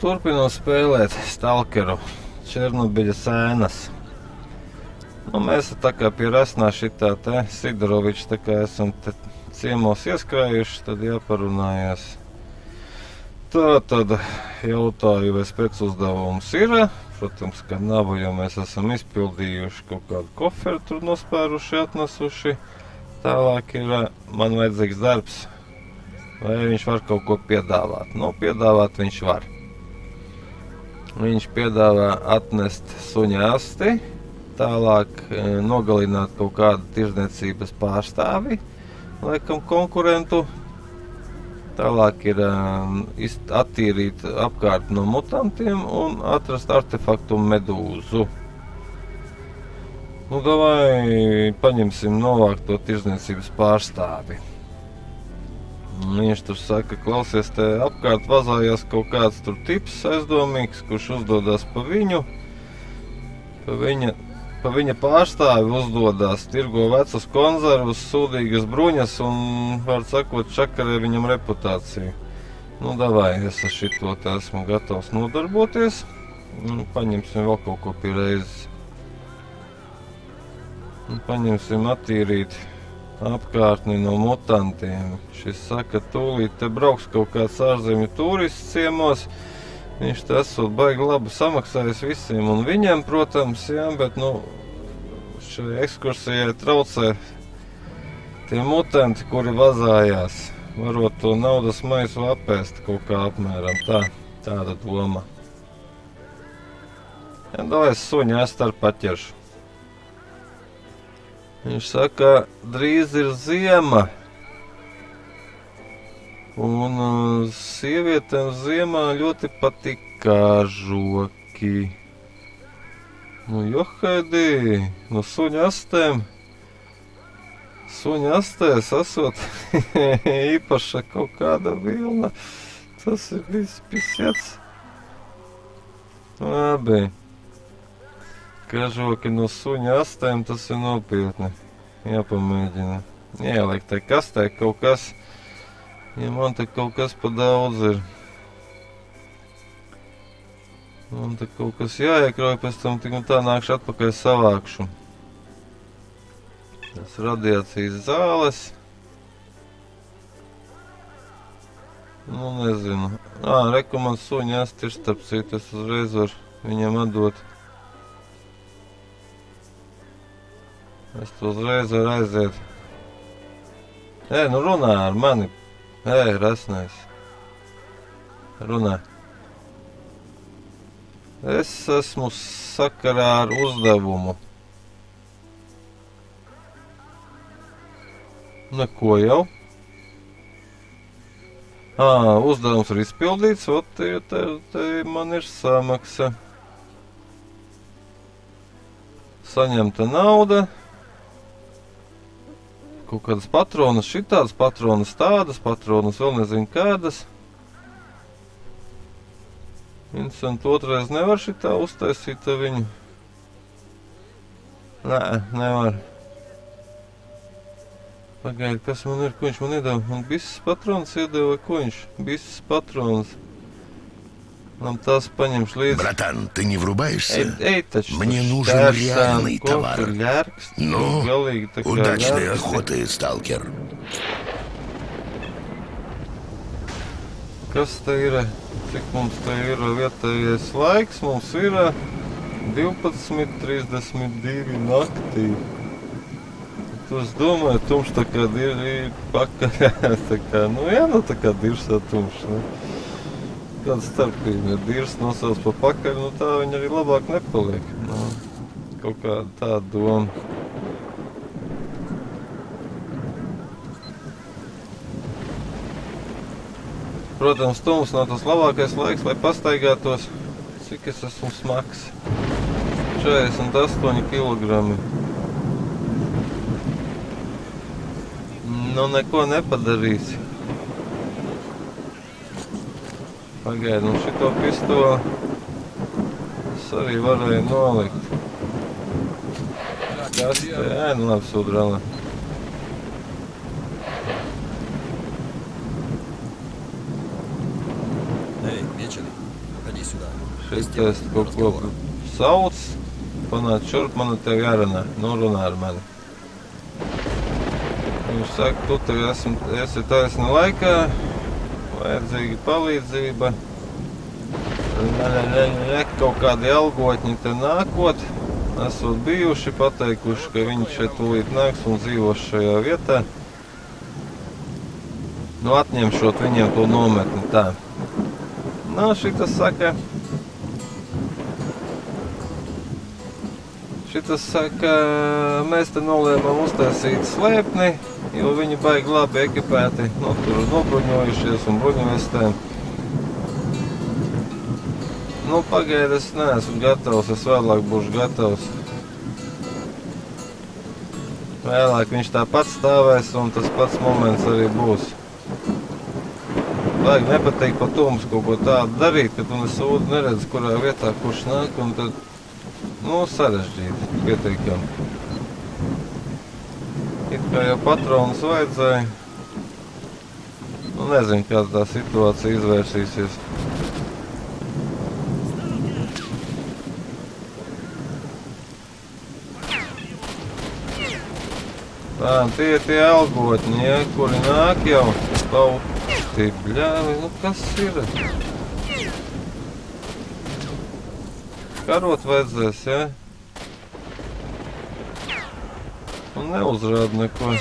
turpinot spēlēt Stalkeru Černobiļas ēnas. Nu, mēs tā kā pie Rasnā šitā te Sidoroviča tā kā esam te ciemos ieskrējuši, tad jāparunājās. Tā tad jautāju, vai spēcuzdevums ir. Protams, ka nav, jo mēs esam izpildījuši kaut kādu koferu, tur nospēruši, atnesuši. Tālāk ir man vajadzīgs darbs, vai viņš var kaut ko piedāvāt. Nu, piedāvāt viņš var. Viņš piedāvā atnest suņa asti, tālāk nogalināt kaut kādu tirdzniecības pārstāvi, laikam konkurentu. Tālāk ir attīrīt apkārt no mutantiem un atrast artefaktu medūzu. Nu, davai paņemsim novākt to tirdzniecības pārstāvi. Viņš tur saka, klausies, te apkārt vazājās kaut kāds tur tips aizdomīgs, kurš uzdodas pa viņu. Pa viņa pārstāvi uzdodās, tirgo vecus konzervus, sūdīgas bruņas un, var sakot, čakarē viņam reputāciju. Nu, davai, es ar šito te esmu gatavs nodarboties. Paņemsim vēl kaut ko pie reizes. Paņemsim attīrīt apkārtni no mutantiem. Šis saka, tūlīt te brauks kaut kāds ārzemju turists ciemos. Viņš te esot baigi labi samaksājis visiem un viņiem, protams, jā, bet, nu, šai ekskursijai traucē tie mutanti, kuri vazājās. Varot to naudas maisu apēst kaut kā apmēram tāda doma. Jā, davai suņa ast ar paķeršu. Viņš saka, drīz ir ziema. Un sievietēm ziemā ļoti patīk kāžoki. Nu, johaidī, no suņa astēm. Suņa astēs esot īpaša kaut kāda vilna. Tas ir viss pisiets. Labi. Kāžoki no suņa astēm, tas ir nopietni. Jāpamēģina. Ielikt tai kastē kaut kas. Ja man te kaut kas pa daudz ir. Man te kaut kas jāiekroja, pēc tam tik un tā nākšu atpakaļ savākšu. Tas radiācijas zāles. Nu, nezinu. Reku man suņa asti ir starp citu, es uzreiz varu viņam atdot. Es to uzreiz varu aiziet. Nu runā ar mani. Rasnais. Runā. Es esmu sakarā ar uzdevumu. Neko jau. Uzdevums ir izpildīts, te man ir samaksa. Saņemta nauda. Kaut kādas patronas šitādas, patronas tādas, patronas vēl nezinu kādas. Interesanti, otrais nevar šitā uztaisīt viņu. Nē, nevar. Pagaid, kas man ir, ko viņš man iedeva? Man visas patronas iedeva, vai ko viņš? Visas patronas. Нам таз понимаешь лиц. Братан, ты не врубаешься? Taču, Мне нужен реальный товар. Lērks, Ну, galīgi, удачной lērks. охоты, сталкер. Kas te ir? Cik mums te ir vietējais laiks? Mums ir 12:32 naktī. Tu es domāju, tumšs tā kā ir pakaļ. Tā kā, nu jā, nu tā kā dirsā tumšs. Ne? Kāda starpība ir dirs nosauc pa pakaļ, nu tā viņa arī labāk nepaliek. Nu, kaut kāda tāda doma. Protams, tums nav tas labākais laiks, lai pastaigātos. Cik es esmu smags? 48 kilogrami. Nu, neko nepadarīsi. Pagaid, un šito pistoli es arī varēju nolikt. Kas te? Nu labi, sudrala. Эй, меченый, Ходи сюда. Šitais kaut ko sauc, panāc šurp, man ar tevi jārunā, nu runā ar mani. Viņš saka, tu te esi taisni laikā, vajadzīga palīdzība. Kaut kādi algotņi te nākot, esot bijuši, pateikuši, ka viņi šeit tūlīt nāks un dzīvos šajā vietā. Nu, atņemšot viņiem to nometni tā. Nu, šitas saka, mēs te nolēmām uztaisīt slēpni, jo viņi baigi labi ekipēti, nu, tur nobruņojušies un bruņuvestēm. Nu, pagaidi, es neesmu gatavs, es vēlāk būšu gatavs. Vēlāk viņš tāpat stāvēs un tas pats moments arī būs. Vajag nepatīk pa tums kaut ko tādu darīt, ka tu nesūdi neredzi, kurā vietā kurš nāk, un tad, nu, sarežģīti, pietiekami. It kā jau patronus vajadzēja, nu, nezinu, kā tā situācija izvērsīsies. Tā, tie algotņi, ja, kuri nāk jau, tauti, bļāvi, nu kas ir? Karot vajadzēs, ja? Un neuzrāda neko.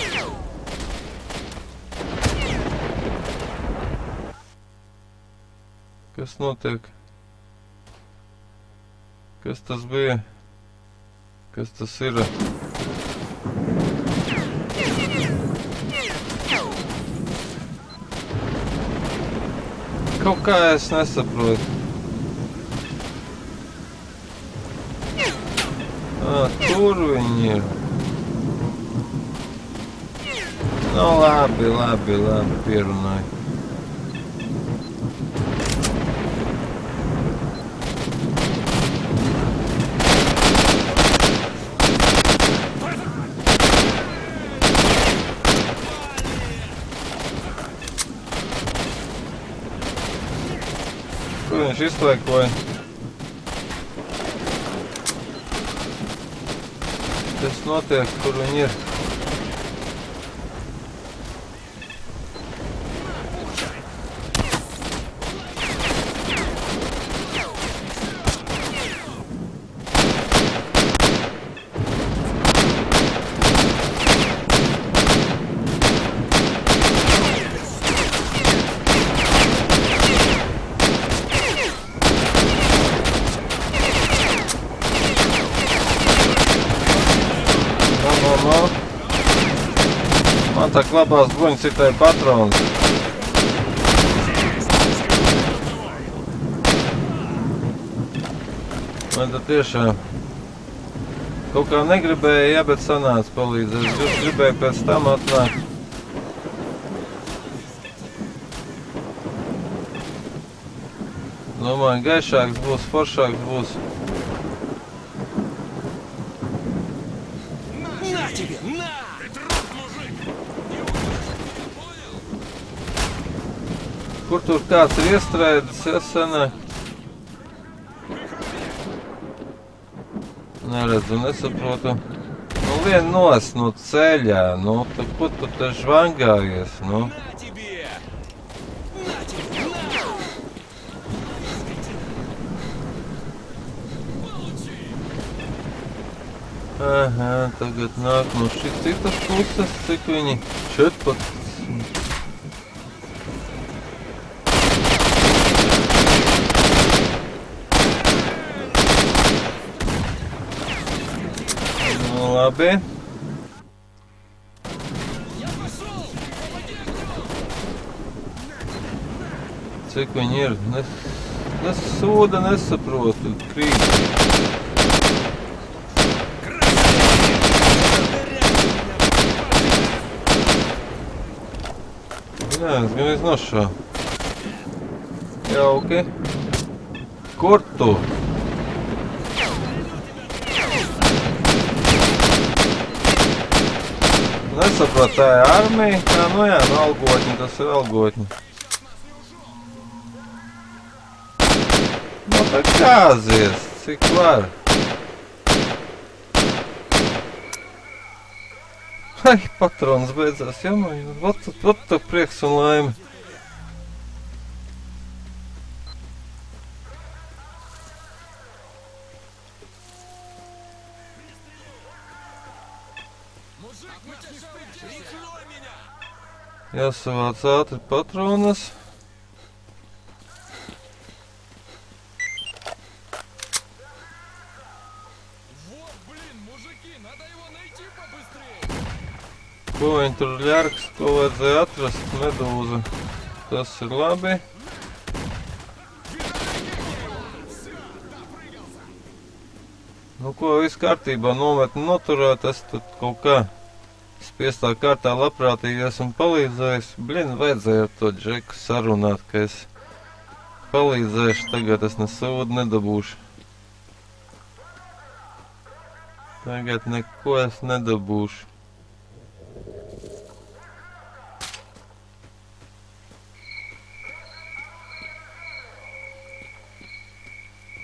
Kas notiek? Kas tas bija? Kas tas ir? Kaut kā es nesaprotu. Tur viņi ir. Nu, labi, pierunāju. Kur viņš izslēkoja? Kas notiek, kur viņi ir? Man tā klabās bruņas citai patronas. Man tā tiešām kaut kā negribēja, ja, bet sanāca palīdzēt. Es gribēju pēc tam atnākt. Domāju, gaišāks būs, foršāks būs. На тебе, на! Kur tur kāds ir iestrēdis, ja sanāk? Neredzu, nesaprotu. Nu, vien nos no ceļā, nu, tad ko tu te žvangājies, nu? На тебе! На тебе, на! Aha, tagad nāk no šī citas puses, cik viņi 14. Nu, labi. Cik viņi ir? Nesūda, nesaprotu, krīt. Jā, es gan iznošu. Jauki. Kur tu? Nesaprot, tā ir armija. Jā, nu jā, nu algotņi, tas ir algotņi. Nu, tā kāzies, cik var. Ai, patrons beidzās, jāmaina. Vat tā prieks un laime. Мужик, мы тебя шапки, прикрой меня! Jāsavāc ātri patronas. Вот, блин, мужики, надо его найти побыстрее! Ko viņi tur ļarks, ko vajadzēja atrast, medūza. Tas ir labi. Nu ko, viss kārtībā, nometni noturēt, es tad kaut kā spiestā kārtā labprātīgi esmu palīdzējis. Blin, vajadzēja ar to džeku sarunāt, ka es palīdzēšu, tagad es ne sūdu nedabūšu. Tagad neko es nedabūšu.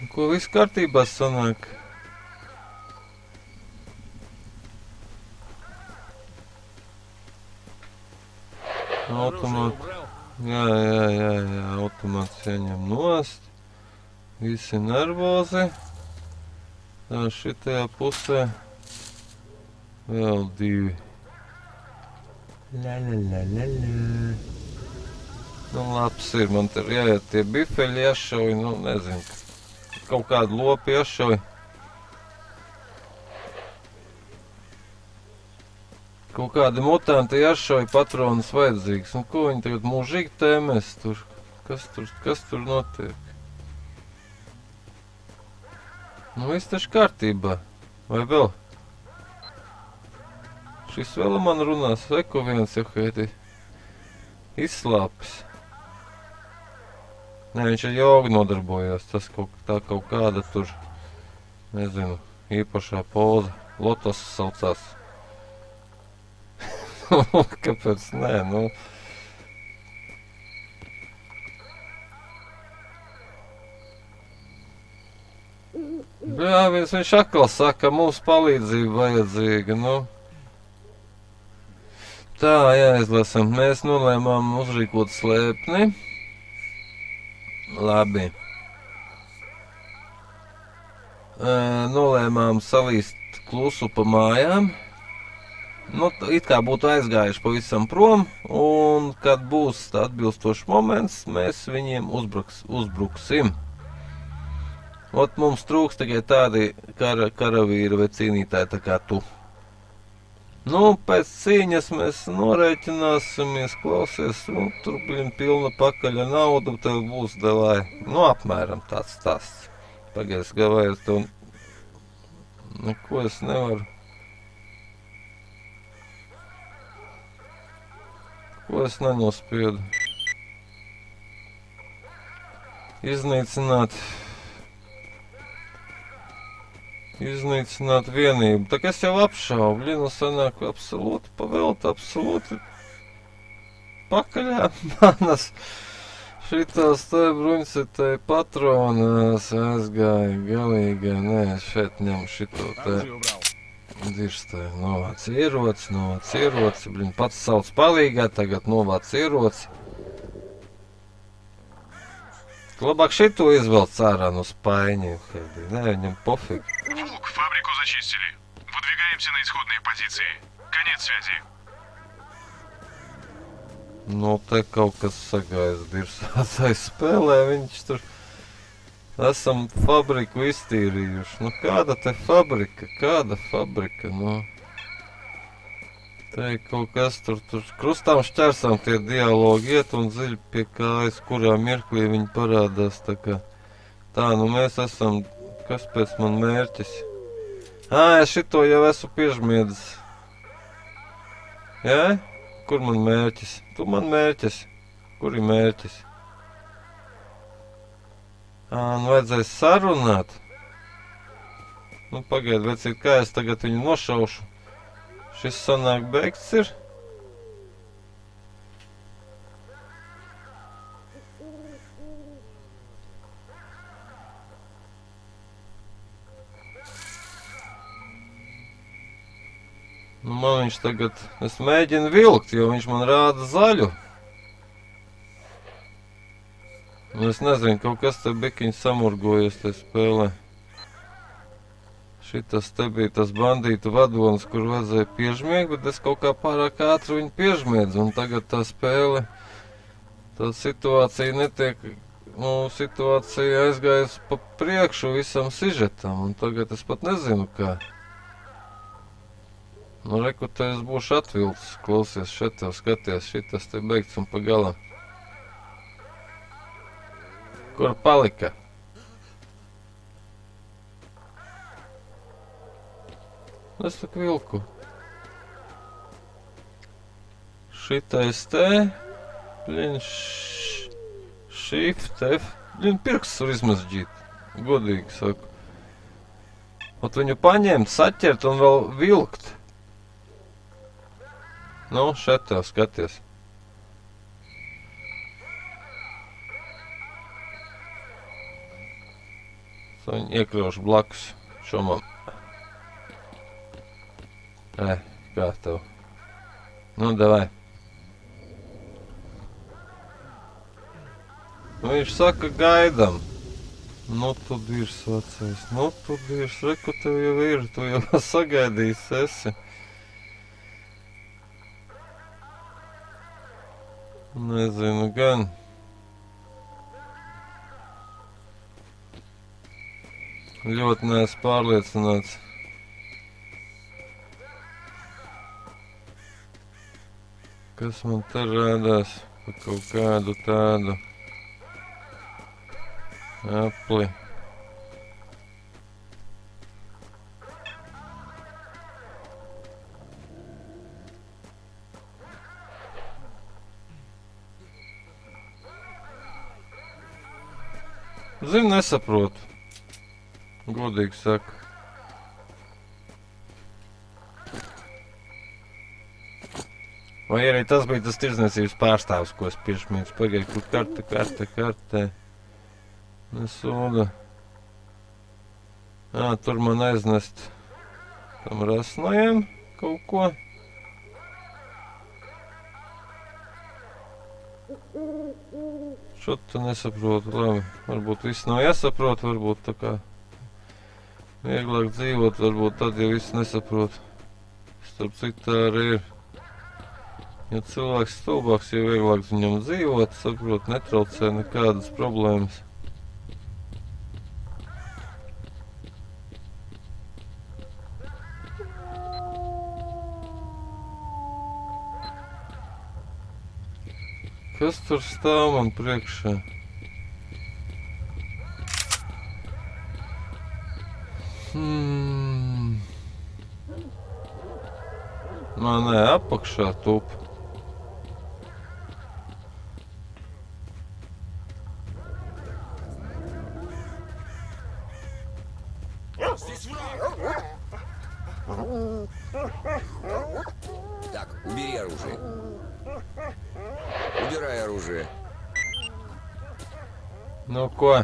Ko viss kārtībā sanāk? Automāts. Jā, automāts ieņem nost. Visi nervozi. Tā šitajā pusē. Vēl divi. La. Nu labs ir, man te ir jāiet tie bifeļi jāšauj, nu nezinu. Kaut kādu lopu jāšauj. Kaut kādi mutanti jāšauj, patronus vajadzīgs. Un ko viņi tagad mūžīgi tēmēs tur? Kas tur notiek? Nu viss taču kārtībā. Vai vēl? Šis vēl man runās. Eko viens jau heiti izslāpis. Nē, viņš ar jogu nodarbojās. Tas kaut kāda tur, nezinu, īpašā poza. Lotos saucās. Kāpēc? Nē, nu. Jā, viņš atkal saka, mums palīdzība vajadzīga, nu. Tā, jāizlasam. Mēs nolēmām uzrīkot slēpni. Labi. Nolēmām salīst klusu pa mājām. Nu, it kā būtu aizgājuši pavisam prom, un kad būs atbilstošs moments, mēs viņiem uzbruksim. Ot, mums trūks tikai tādi karavīri vai cīnītāji tā kā tu. Nu, pēc cīņas mēs norēķināsimies, klausies, un tur pilna pakaļa nauda, tev būs davai. Nu, apmēram tāds stāsts. Pagaies, gavājas tev. Neko es nevaru. Ko es nenospiedu? Iznīcināt vienību. Tā kā es jau apšaubu, Lina sanāk absolūti pavelta, absolūti pakaļā manas šitās te bruņcitai patronās aizgāja galīgā. Nē, šeit ņem šito te dirstē. Novāc ieroci, blin, pats sauc palīgā, tagad novāc ieroci. Labāk šito izvelc ārā no spaiņiem. Nē, viņam pofīgi. Волк, фабрику зачистили. Выдвигаемся на исходные позиции. Конец связи. Nu, te kaut kas sagājas dirsātai spēlē, viņš tur. Esam fabriku iztīrījuši. Nu, kāda te fabrika? Kāda fabrika, nu? Te kaut kas tur krustām šķērsām tie dialogi iet un dziļi pie kājas, kurā mirklī viņi parādās, tā kā. Tā, nu mēs esam, kas pēc man mērķis? Ā, es šito jau esmu piežmiedzis. Jā? Kur man mērķis? Tu man mērķis. Kur ir mērķis? Ā, nu vajadzēs sarunāt. Nu, pagaid, vecīt, kā es tagad viņu nošaušu? Šis sanāk beigts ir. Nu, man viņš tagad, es mēģinu vilkt, jo viņš man rāda zaļu. Un es nezinu, kaut kas te bikiņ samurgojies te spēlē. Šitas te bija tas bandītu vadonis, kur vajadzēja piežmiegt, bet es kaut kā pārāk ātri viņu piežmiedzu. Un tagad tā spēle, tā situācija netiek, situācija aizgājas pa priekšu visam sižetam. Un tagad es pat nezinu, kā. Nu, reku, te es būšu atvilcis, klausies, šeit tev skaties, šitas te beigts un pa galam. Kur palika? Es tak vilku. Šitais te, blin, shift, F, blin, pirksts var izmazģīt, godīgi saku. Ot viņu paņemt, saķert un vēl vilkt. Nu, šeit tev skaties. Viņu iekļaušu blakus šomam. Kā tev? Nu, davai. Viņš saka, gaidam. Nu, tu dirs vecais. Nu, tu dirs. Reku, tev jau ir. Tu jau sagaidījis esi. Nezinu gan. Ļoti neesmu pārliecināts. Kas man te rādās pa kaut kādu tādu apli. Zinu, nesaprotu. Godīgi saku. Vai arī tas bija tas tirdzniecības pārstāvs, ko es piešmīdzu. Pagaid, kur karte. Nesūda. Tur man aiznest tam rasnajam kaut ko. Šo tu nesaprotu, labi. Varbūt viss nav jāsaprot, varbūt tā kā vieglāk dzīvot, varbūt tad, ja viss nesaprot. Starp citu tā arī ir. Ja cilvēks stulbāks, jo vieglāk viņam dzīvot, saprot, netraucē nekādas problēmas. Kas tur stāv man priekšā? Nē, apakšā tup. Так, убери оружие. Убирай оружие. Nu ko?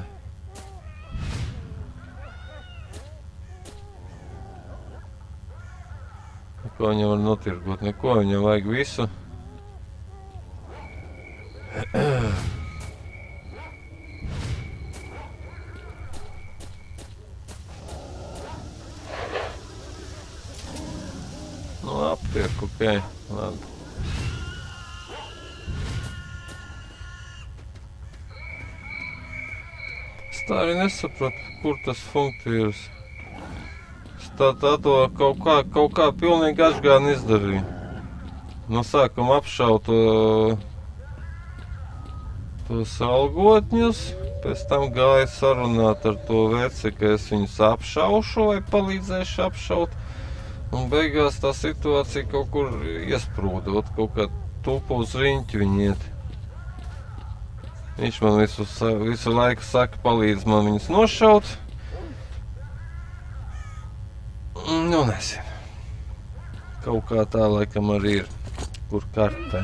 Ko viņam var notirgot? Neko, viņam vajag visu. Nu, aptiek, ok. Labi. Es tā arī nesapratu, kur tas funkcijas. Tā to kaut kā pilnīgi atžgāni izdarīja. No sākuma apšaut tos algotņus, pēc tam gāja sarunāt ar to veci, ka es viņus apšaušu vai palīdzēšu apšaut. Un beigās tā situācija kaut kur iesprūda, kaut kā tupu uz riņķi viņi iet. Viņš man visu laiku saka, palīdz man viņus nošaut. Nu, nezinu. Kaut kā tā laikam arī ir, kur kartē.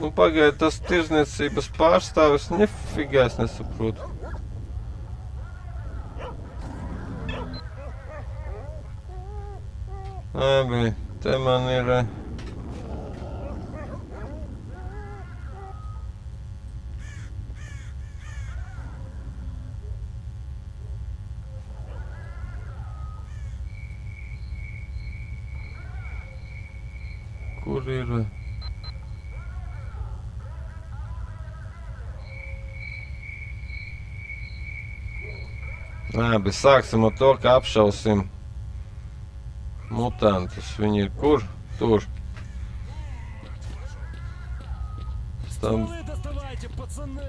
Nu, pagaid, tas tirzniecības pārstāvis, nefigā es nesaprotu. Labi, te man ir... Kur ir... Labi, sāksim ar to, ka apšausim mutantus. Viņi ir kur? Tur. Tam... Стволы доставайте, пацаны!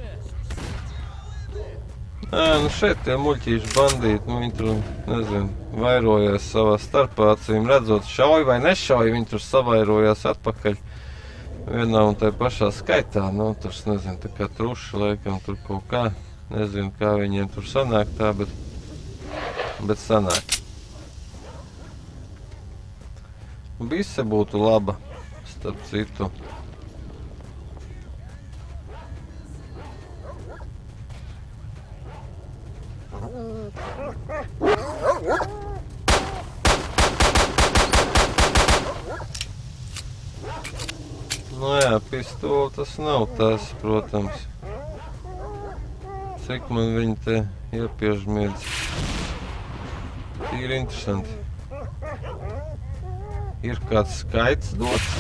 Nu šeit tie muļķīši bandīti, nu viņi tur, nezinu, vairojās savā starpā, acīm redzot, šauj vai nešauj, viņi tur savairojās atpakaļ vienā un tai pašā skaitā, nu tur, nezinu, tā kā truši laikam tur kaut kā, nezinu, kā viņiem tur sanāk tā, bet sanāk. Bise būtu laba, starp citu. Nu jā, pistoli tas nav tas, protams. Cik man viņi te iepiežmiedz. Tīri interesanti. Ir kāds skaits dots.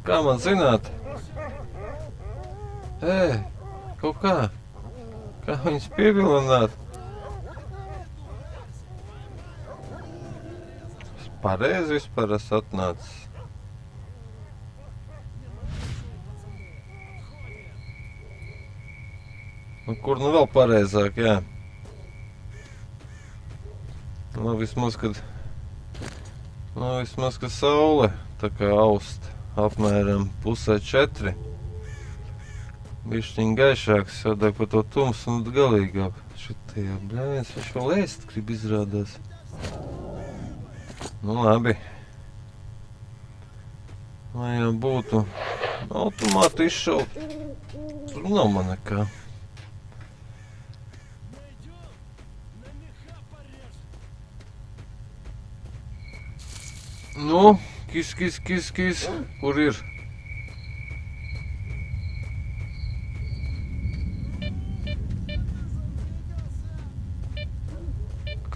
Kā man zināt? Kaut kā. Kā viņus pievilināt? Es pareizi vispār esmu atnācis. Nu, kur nu vēl pareizāk, jā. Nu, vismaz, kad saule tā kā aust apmēram 3:30. Bišķiņ gaišāks, sādāk par to tumsu un galīgāk. Šitajā, bļāviens, viņš vēl ēst grib izrādās. Nu, labi. Lai jau būtu automāti izšaut, tur nav man nekā. Nu, kis, kur ir?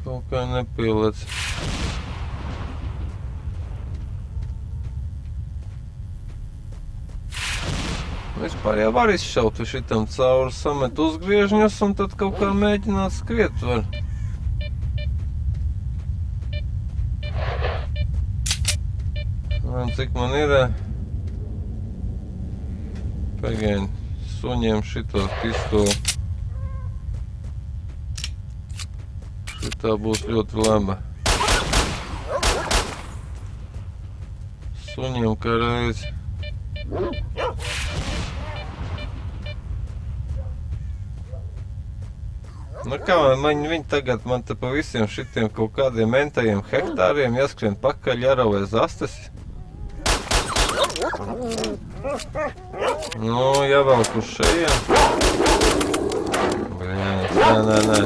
Kaut kā nepielēc. Vispār jau var izšaut šitam cauri, samet uzgriežņus un tad kaut kā mēģināt skriet var. Un cik man ir... Pagaini, suņiem šito pistoli. Šitā būs ļoti laba. Suņiem kā reiz. Nu kā viņi tagad man te pa visiem šitiem kaut kādiem mentajiem hektāriem jāskrien pakaļ jāravē zastas. Nu, jāvelk uz šejiem. Bļāns, nē.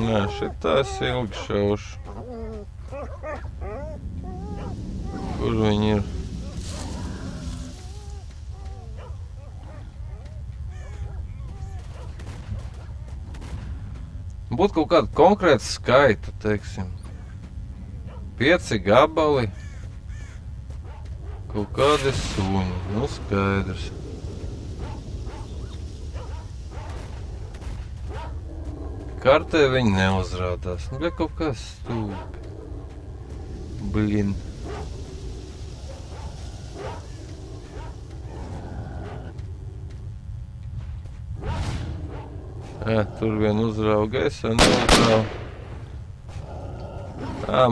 Nē, šitā es ilgi šaušu. Kur viņi ir? Būtu kaut kāda konkrēta skaita, teiksim. 5 gabali. Kaut kādi suņi. Nu, skaidrs. Kartē viņi neuzrādās. Nu, bļa, kaut kā stūpi. Blin. Tur vien uzrauga, es jau neuzraugu.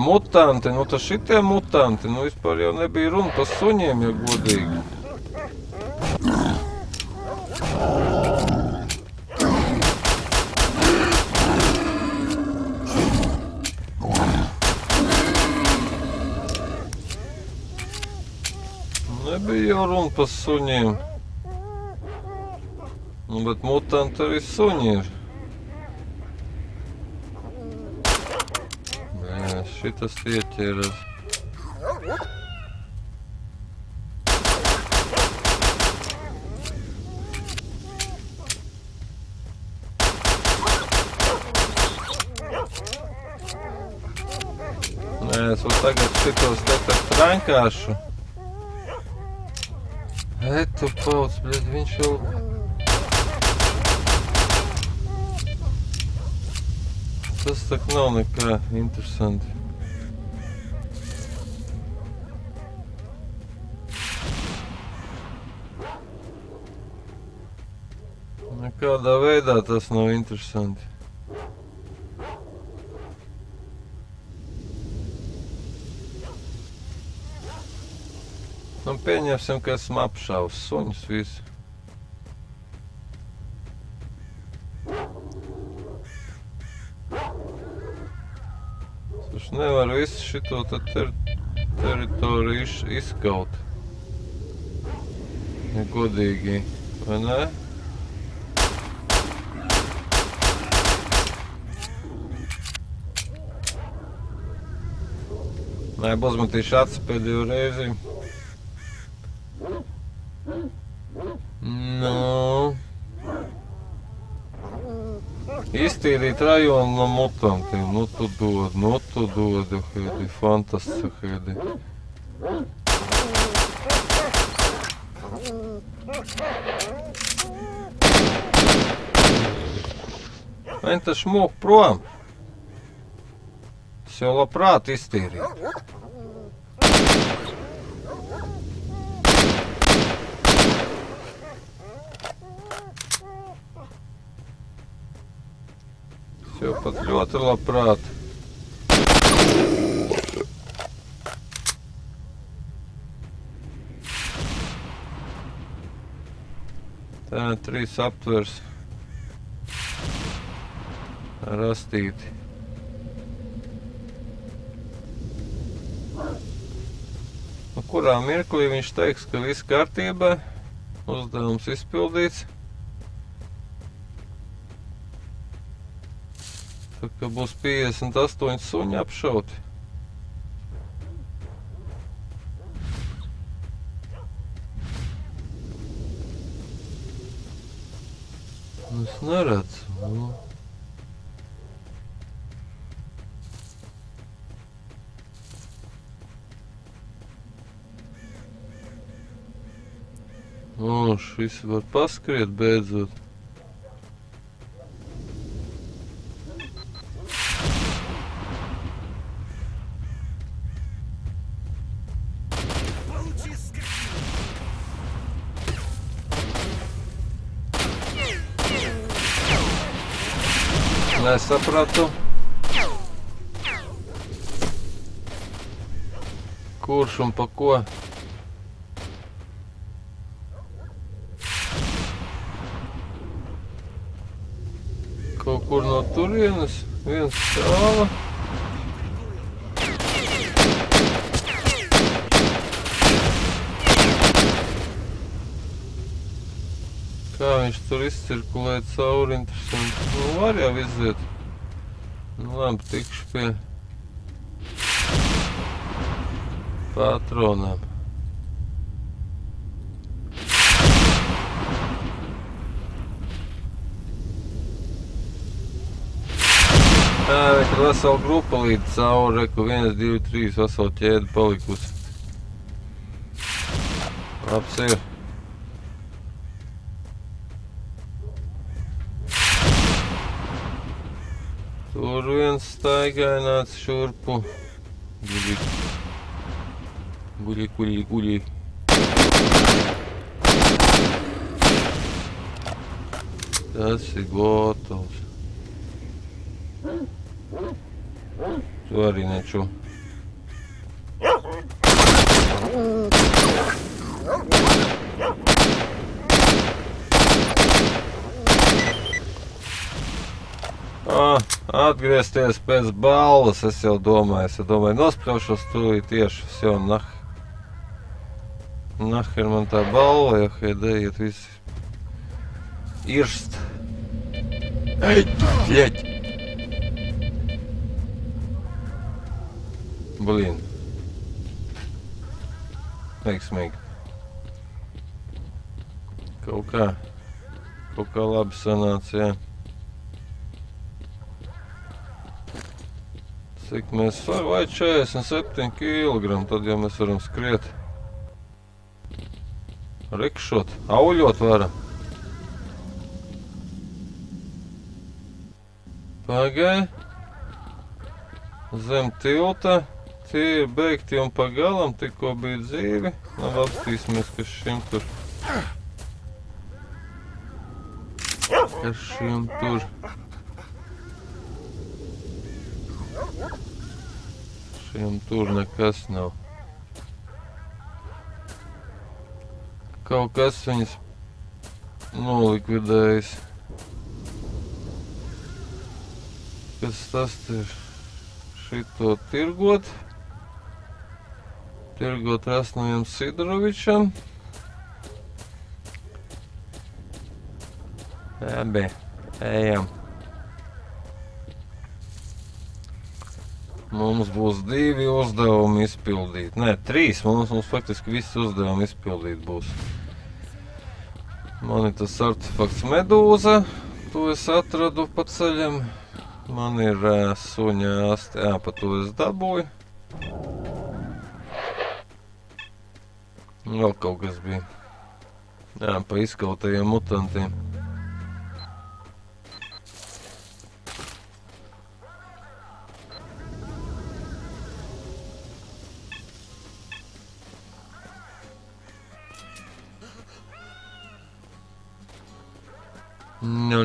Mutanti, nu tas šitie mutanti, nu vispār jau nebija runa par suņiem, ja godīgi. Nebija jau runa par suņiem. Nu, bet mutanti arī suņi ir. Nē, šitas ieķēras. Nē, es vēl tagad šitos te trankāšu. Tu pauc, bļed, viņš jau... Tas tak nav nekā interesanti. Nekādā veidā tas nav interesanti. Nu, pieņemsim, ka esmu apšāvis suņus visu. Es nevaru visu šito teritoriju izskaut. Godīgi, vai ne? Nē, uzmetīšu acis pēdējo reizi. Nu, iztīrīt rajonu no mutantiem, nu tu dod, Hedi, fantastiski, Hedi. Viņi taču mūk prom. Es jau labprāt iztīrītu. Jau pat ļoti labprāt. Tā 3 aptvers rastīti. Nu, kurā mirklī viņš teiks, ka viss kārtībā, uzdevums izpildīts. Tā kā būs 58 suņi apšauti. Es neredzu. Šis var paskriet beidzot. Nesapratu. Kurš un pa ko? Kaut kur no turienes viens stāva. Kā viņš tur izcirkulē cauri, interesanti. Nu, var jau iziet. Nu, labi, tikšu pie patronām. Viņš ir vesela grupa līdz cauri, reku 1, 2, 3, vesela ķēde palikusi. Labs ir. Tur viens staigāja, nāca šurpu. Guļi. Tas ir gatavs. Tu arī neču. Atgriezties pēc balvas, es jau domāju, nospraušos tūlīt tieši, все, nahir man tā balva, ja iet visi irst. Ej, ķeķi! Blīn. Veiksmīgi. Kaut kā labi sanāca, jā. Cik mēs varam, vai 47 kg, tad jau mēs varam skriet. Rikšot, auļot varam. Pagai. Zem tilta. Tie ir beigti un pagalam, tikko bija dzīvi. Labi, apstīsimies, kas šim tur. Kas šim tur. Šiem tur nekas nav. Kaut kas viņas nolikvidējis. Kas tas ir? Šito tirgot. Tirgot Rasnojam Sidorovičam. Labi, ejam. Mums būs 2 uzdevumi izpildīt. Nē, 3. Mums faktiski visi uzdevumi izpildīt būs. Man ir tas artefakts medūza. To es atradu pa ceļam. Man ir suņa asti. Jā, pa to es dabūju. Vēl kaut kas bija. Jā, pa izkautajiem mutantiem.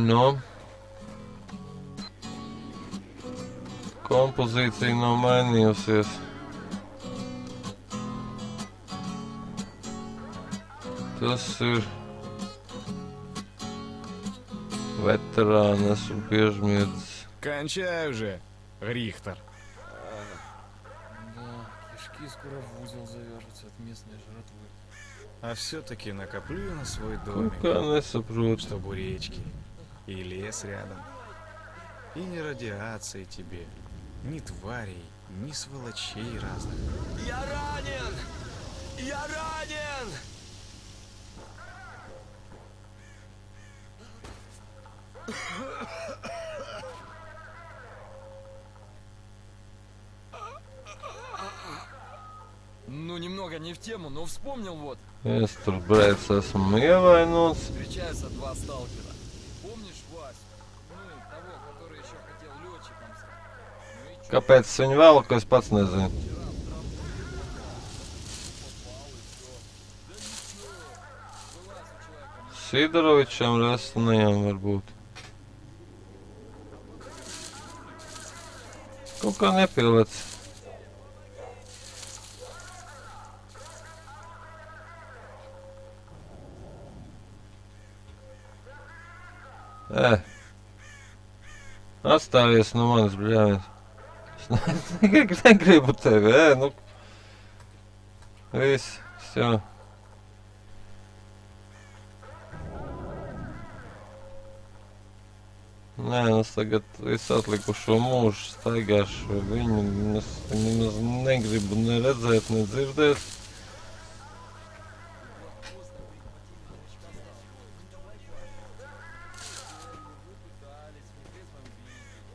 Nu. Kompozīcija nav mainījusies. Tas ir ветерānas un piežmiedzes. Кончай уже, Рихтер. Да, кишки скоро в узел завяжутся от местной жратвы. А все-таки накоплю я на свой Nu, домик, kā nesaprotu. чтобы у речки и лес рядом. И ни радиации тебе, ни тварей, ни сволочей разных. Я ранен! Я ранен! Ну, немного не в тему, но вспомнил вот. Es tur brēc esmu ievainots. Встречаются 2 сталкера. Помнишь Васю? Ну, того, который еще хотел летчиком стать. Ну и чё? Kāpēc es viņu vēlu, ka es pats nezinu? Sidorovičam, Rasnojam varbūt. Kaut kā nepielēc. Atstājies no manis, bļāviens. Es negribu tevi, nu. Viss, jā. Nē, es tagad visu atlikušo mūžu staigāšu viņu. Es nemaz negribu ne redzēt, ne dzirdēt.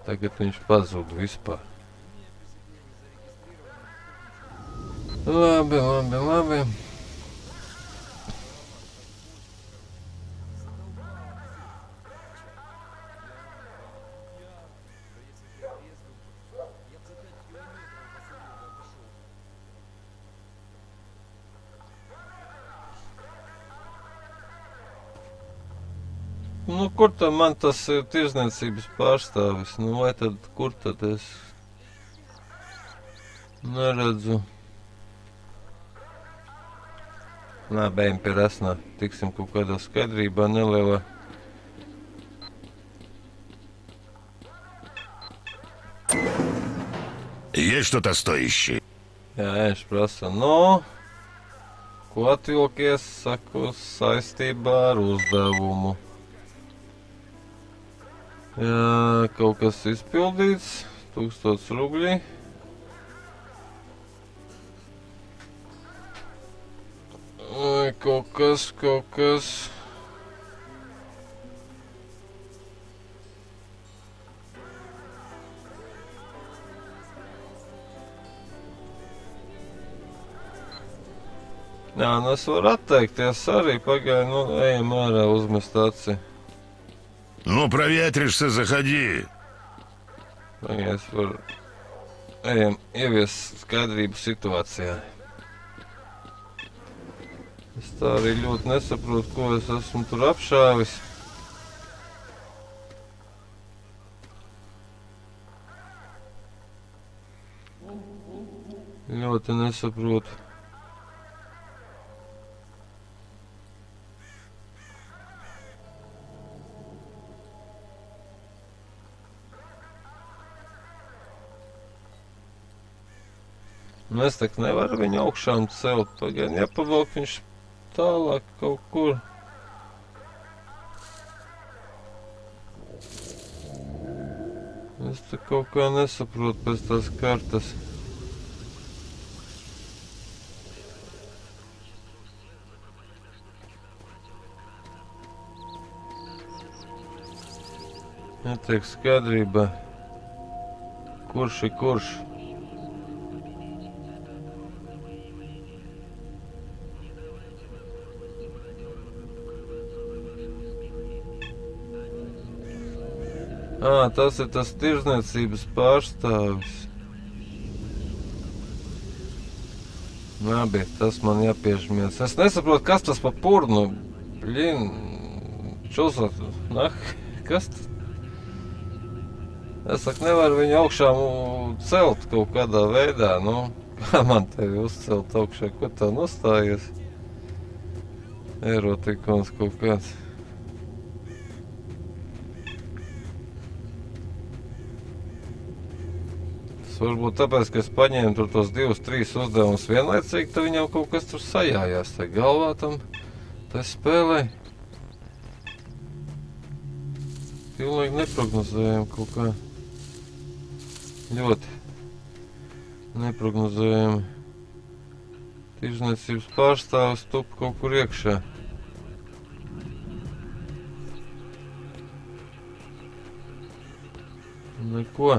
Tagad viņš pazūd vispār. Labi. Nu, kur tad man tas ir tirzniecības pārstāvis? Nu, vai tad, kur tad es neredzu? Nē, bējam pie resnā. Tiksim kaut kādā skaidrībā nelielā. Есть что-то стоящее? Jā, viņš prasa, nu, ko atvilkies, saku, saistībā ar uzdevumu. Jā, kaut kas izpildīts, 1000 rubļi. Vai kaut kas. Jā, nu es varu atteikties arī, pagaidi, nu, ejam ārā uzmest aci. Ну, проветришься, заходи. Pagaidi, es varu, ejam ievies skaidrību situācijā. Es tā arī ļoti nesaprotu, ko es esmu tur apšāvis. Ļoti nesaprotu. Nu, es tak nevaru viņu augšām celt. Pagaid, jāpavalk viņš tālāk kaut kur. Es te kaut kā nesaprotu pēc tās kartas. Netiek skaidrībā. Kurš ir kurš? Tas ir tas tirzniecības pārstāvis. Labi, tas man jāpiežmies. Es nesaprotu, kas tas pa purnu. Blin, čusot, kas tas? Es saku, nevaru viņu augšā celt kaut kādā veidā. Nu, kā man tevi uzcelt augšā, ko tā nostājies? Erotikons kaut kāds. Varbūt tāpēc, ka es paņēmu tur tos 2-3 uzdevumus vienlaicīgi, tad viņam kaut kas tur sajājās tai galvā tam, tai spēlē. Pilnīgi neprognozējam kaut kā. Ļoti neprognozējam. Tirzniecības pārstāvis tup kaut kur iekšā. Neko.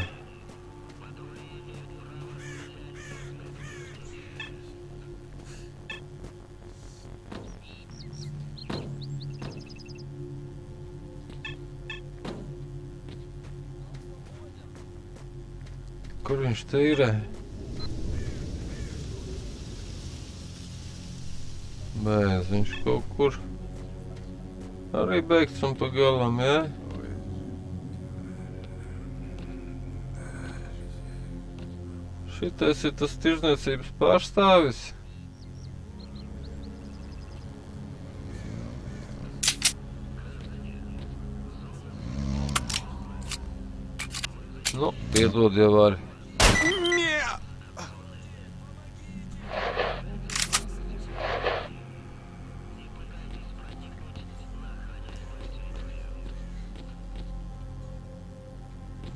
Kur viņš te ir? Bēdz, viņš kaut kur arī beigts un pa galam, jā? Šitais ir tas tirzniecības pārstāvis. Nu, piedod jau arī.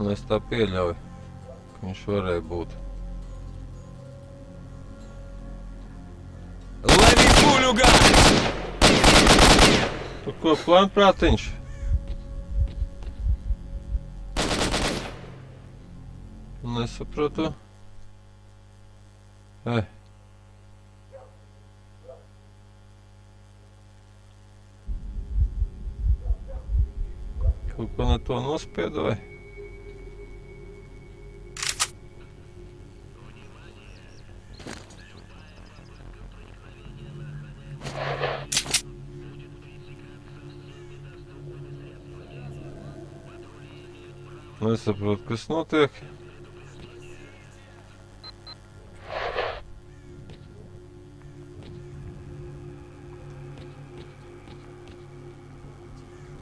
Un es tā pieļauju, ka viņš varēja būt. Лови пулю, гад! Tu ko, plānprātiņš? Nesaprotu. Kaut ko ne to nospiedu vai? Nesaprotu, kas notiek.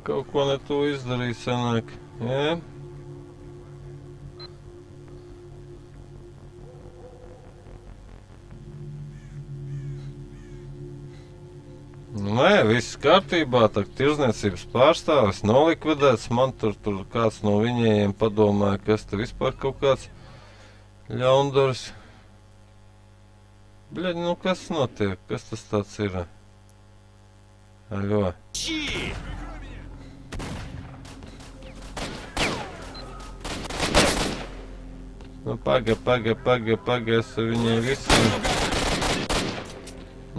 Kaut ko ne to izdarīt sanāk. Jā. Nē, viss kārtībā, tā tirzniecības pārstāvis nolikvidēts, man tur kāds no viņiem padomāja, kas te vispār kaut kāds ļaundars. Bļaļ, nu kas notiek, kas tas tāds ir? Aļo. Nu paga, es ar viņiem visiem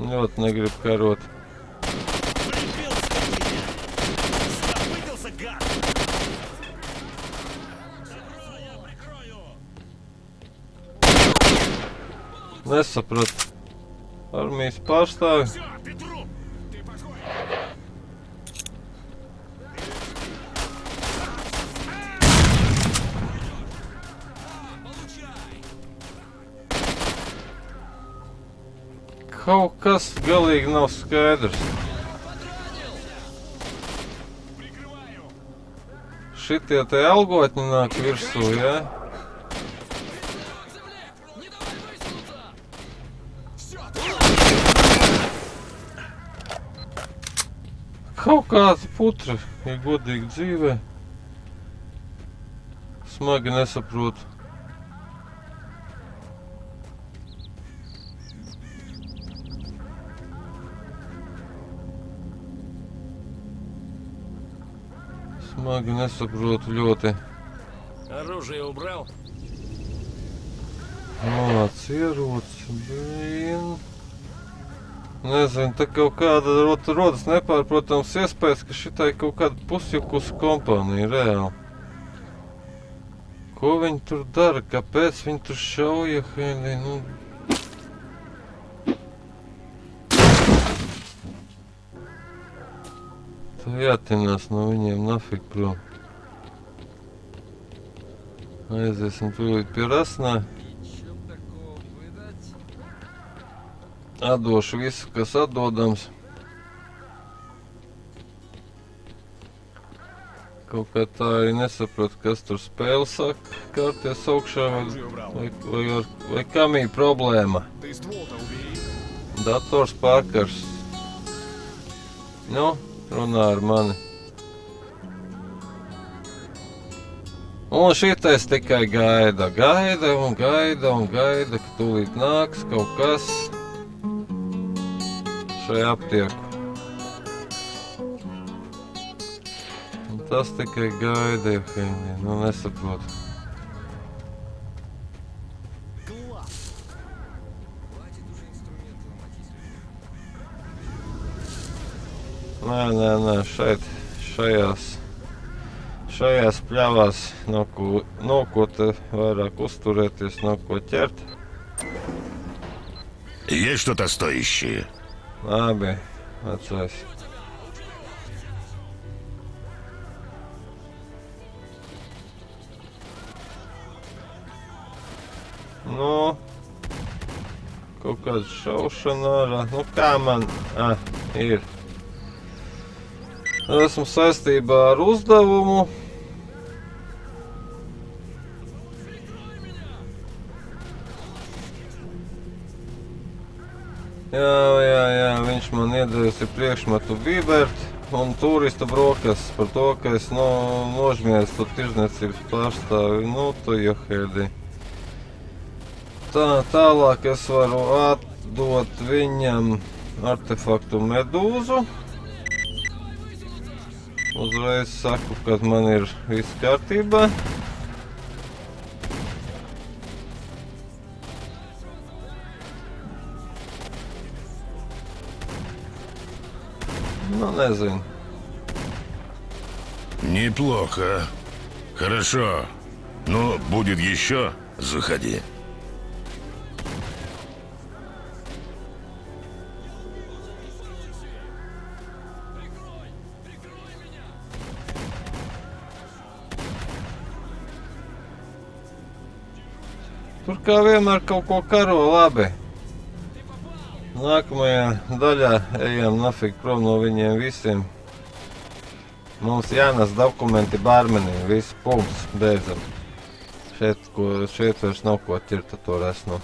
ļoti negribu karot. Nesapratu. Armijas pārstāvi. Kaut kas galīgi nav skaidrs. Šitie te algotņi nāk virsū, jā? Kaut kāds putra, ja godīgi dzīvē. Smagi nesaprotu. Smagi nesaprotu ļoti. Оружие убрал? Māc ieroci, blīn. Nezinu, te kaut kāda rodas nepārprotams iespējas, ka šitai kaut kāda pusjukus kompānija reāli. Ko viņi tur dara, kāpēc viņi tur šauja, Heili, nu... Tā jātinās no viņiem nafik prom. Aiziesim tūlīt pie rasnā. Atdošu visu, kas atdodams. Kaut kā tā arī nesapratu, kas tur spēle saka, kārties augšā, vai kamī problēma. Dators pārkars. Nu, runā ar mani. Un šitais tikai gaida, ka tūlīt nāks kaut kas šai aptieku. Un tas tikai gaida, Evhenija, nu nesaprotu. Nē, šeit, šajās pļavās nav ko te vairāk uzturēties, nav ko ķert. Есть что-то стоящее? Labi, vecais. Nu, kaut kāda šaušana ārā. Nu, kā man... ir. Esmu saistībā ar uzdevumu. Jā, viņš man iedevusi priekšmetu bībert un turistu brokastis par to, ka es nožmiestu tirzniecības pārstāvi. Nu, tu Johēdi. Tālāk es varu atdot viņam artefaktu medūzu. Uzreiz saku, ka man ir viss kārtībā. Ну, nezinu. Неплохо. Хорошо. Ну, будет еще, заходи. Tur kā vienmēr kaut ko karo labi. Nākamajā daļā ejam nafig prom no viņiem visiem. Mums jānes dokumenti barmenim, viss punkts, beidzam. Šeit vairs nav ko ķirt ar to resnu.